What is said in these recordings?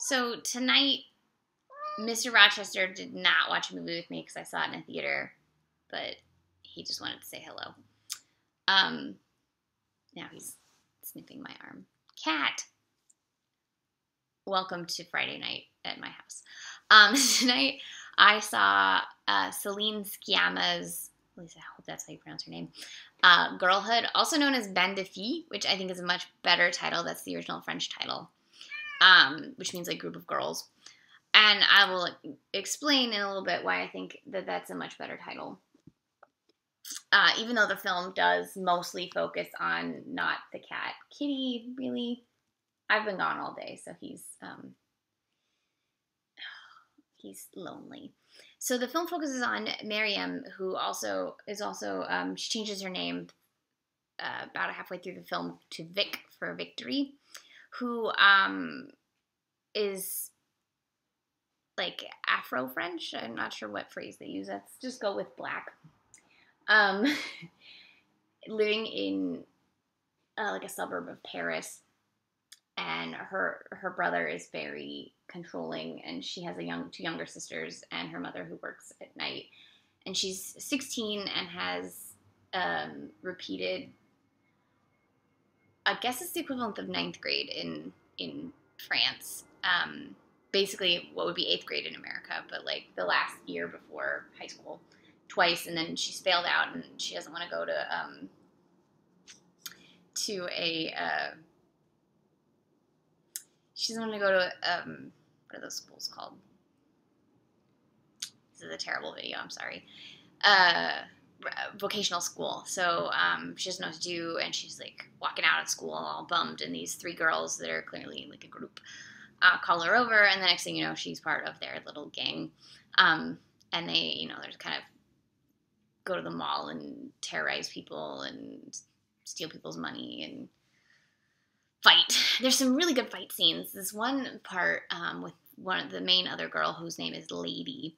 So tonight, Mr. Rochester did not watch a movie with me because I saw it in a theater, but he just wanted to say hello. Now he's sniffing my arm. Cat! Welcome to Friday night at my house. Tonight I saw Céline Sciamma's, at least I hope that's how you pronounce her name, Girlhood, also known as Bande, which I think is a much better title. That's the original French title, which means like group of girls. And I will explain in a little bit why I think that that's a much better title. Even though the film does mostly focus on not the cat. Kitty, really? I've been gone all day, so he's lonely. So the film focuses on Marya, who she changes her name about halfway through the film to Vic for victory, who is like Afro-French. I'm not sure what phrase they use. Let's just go with black. Living in like a suburb of Paris, and her brother is very controlling, and she has two younger sisters and her mother who works at night. And she's 16 and has repeated, I guess it's the equivalent of 9th grade in France. Basically what would be 8th grade in America, but like the last year before high school twice, and then she's failed out and she doesn't want to go to what are those schools called? This is a terrible video, I'm sorry. Vocational school. So she doesn't know what to do, and she's like walking out of school all bummed, and these 3 girls that are clearly like a group call her over, and the next thing you know, she's part of their little gang. And they, they're just kind of go to the mall and terrorize people and steal people's money and fight. There's some really good fight scenes. This one part with one of the main other girl whose name is Lady.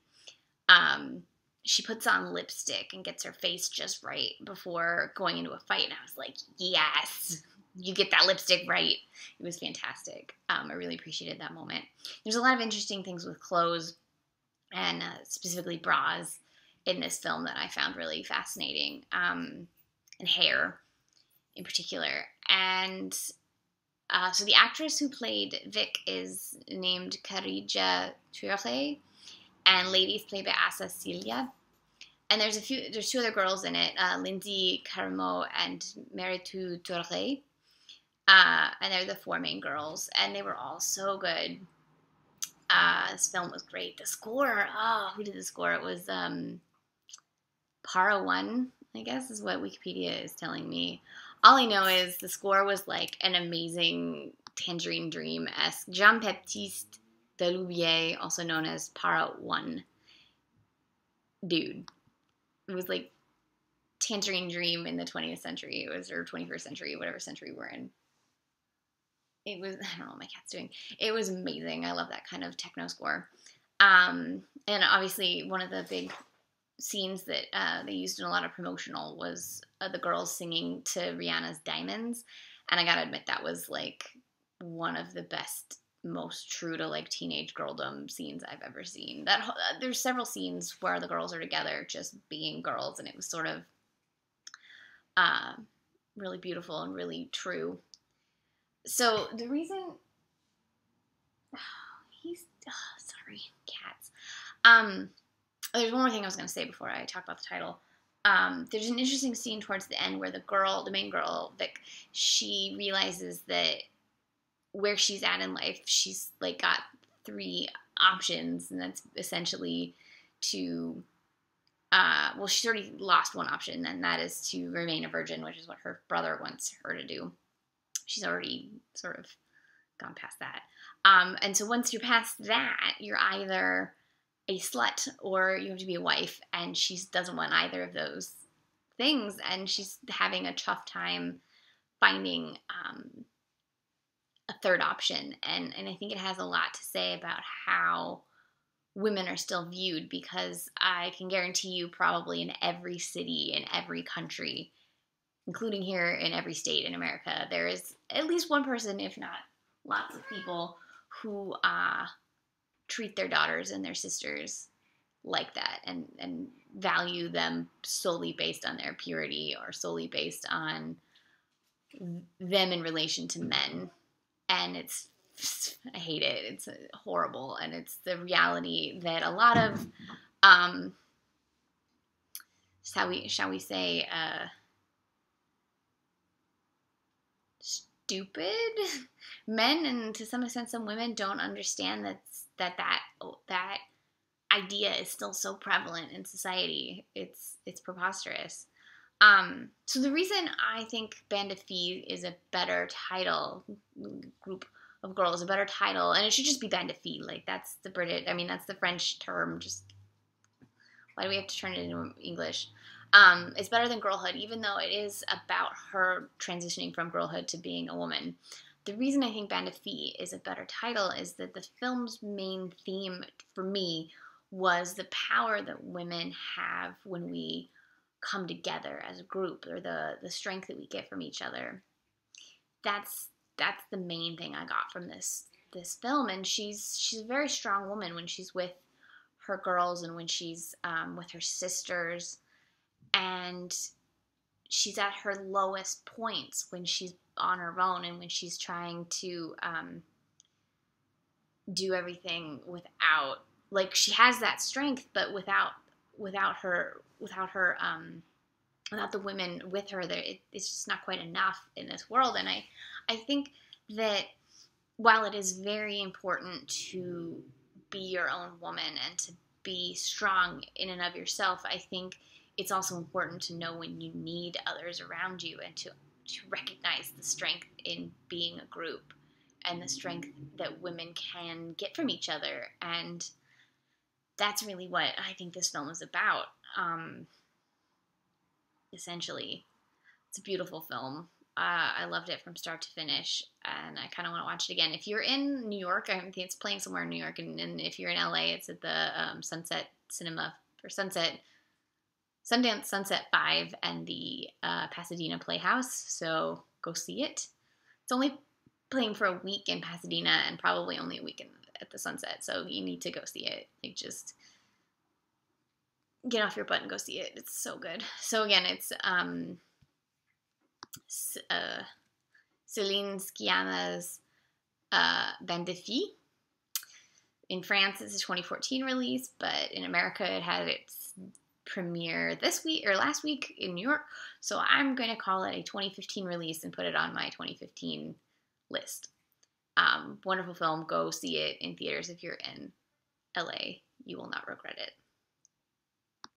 She puts on lipstick and gets her face just right before going into a fight, and I was like, yes, you get that lipstick right. It was fantastic. I really appreciated that moment. There's a lot of interesting things with clothes and specifically bras in this film that I found really fascinating, and hair in particular. And so the actress who played Vic is named Khadija Touré, and Lady's played by Asa Celia. And there's 2 other girls in it, Lindsay Caramo and Maritou Touré. And they're the 4 main girls, and they were all so good. This film was great. The score, who did the score? It was Para One, I guess, is what Wikipedia is telling me. All I know is the score was like an amazing Tangerine Dream-esque. Jean-Baptiste Deloubier, also known as Para One, dude. It was like Tangerine Dream in the 20th century. It was, or 21st century, whatever century we're in. It was, I don't know what my cat's doing. It was amazing. I love that kind of techno score. And obviously one of the big scenes that they used in a lot of promotional was the girls singing to Rihanna's Diamonds. And I gotta admit, that was like one of the best, most true to like teenage girldom scenes I've ever seen. There's several scenes where the girls are together just being girls, and it was sort of really beautiful and really true. So the reason, sorry, cats. There's one more thing I was going to say before I talk about the title. There's an interesting scene towards the end where the main girl, Vic, she realizes that where she's at in life, she's like got 3 options, and that's essentially to, she's already lost one option, and that is to remain a virgin, which is what her brother wants her to do. She's already sort of gone past that. And so once you're past that, you're either a slut or you have to be a wife, and she doesn't want either of those things, and she's having a tough time finding a third option. And I think it has a lot to say about how women are still viewed, because I can guarantee you probably in every city, in every country, including here in every state in America, there is at least one person, if not lots of people, who treat their daughters and their sisters like that, and value them solely based on their purity or solely based on them in relation to men. And I hate it. It's horrible, and it's the reality that a lot of shall we say stupid men, and to some extent some women, don't understand that idea is still so prevalent in society. It's preposterous. So the reason I think Bande of Filles is a better title, group of girls, a better title, and it should just be Bande of Filles. Like, that's the British, I mean, that's the French term. Just, why do we have to turn it into English? It's better than Girlhood, even though it is about her transitioning from girlhood to being a woman. The reason I think Bande of Filles is a better title is that the film's main theme for me was the power that women have when we come together as a group, or the strength that we get from each other. That's the main thing I got from this film. And she's a very strong woman when she's with her girls and when she's with her sisters, and she's at her lowest points when she's on her own and when she's trying to do everything without, like, she has that strength, but without the women with her, there it's just not quite enough in this world. And I think that while it is very important to be your own woman and to be strong in and of yourself, I think it's also important to know when you need others around you, and to recognize the strength in being a group and the strength that women can get from each other. And that's really what I think this film is about. Essentially, it's a beautiful film. I loved it from start to finish, and I kind of want to watch it again. If you're in New York, I think it's playing somewhere in New York, and if you're in LA, it's at the Sunset Cinema, or Sundance Sunset 5 and the Pasadena Playhouse, so go see it. It's only playing for a week in Pasadena and probably only a week at the Sunset, so you need to go see it. Like, just get off your butt and go see it. It's so good. So again, it's Céline Sciamma's Bande of Filles. In France, it's a 2014 release, but in America, it had its premiere this week or last week in New York. So I'm going to call it a 2015 release and put it on my 2015 list. Wonderful film. Go see it in theaters if you're in LA. You will not regret it.